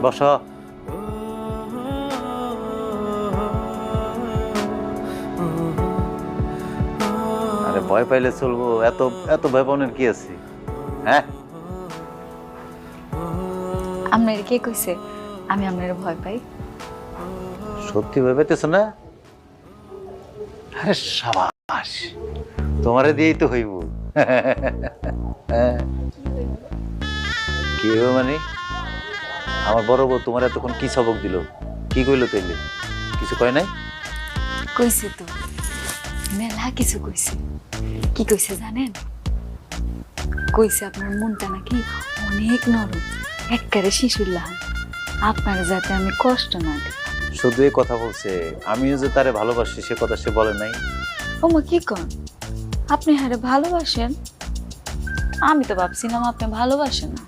বসো। আরে ভয় পাইলে চলবো? এত এত ভয় পাওয়ার কি আছে? হ্যাঁ, আপনার কে কইছে আমি আপনার ভয় পাই? সত্যি ভয় পাইতেছ না? আরে সাবাস, তোমারে দিয়েই তো হইব। কি হবে মানে? আমার বড় বউ তোমার এতক্ষণ কি সবক দিল? কি কইলো তাইলে? কিছু কয় নাই? কইছে তো, মেলা কিছু কইছে। কি কইছে জানেন? কইছে আপনার মনটা নাকি অনেক নরম, একবারে শিশুর লাহান, আপনার যাতে আমি কষ্ট না দিই। শুধু এই কথা বলছে, আমিও যে তারে ভালোবাসি সে কথা সে বলে নাই। ওমা কি কন, আপনি হারে ভালোবাসেন? আমি তো ভাবছিলাম আপনি ভালোবাসেন না।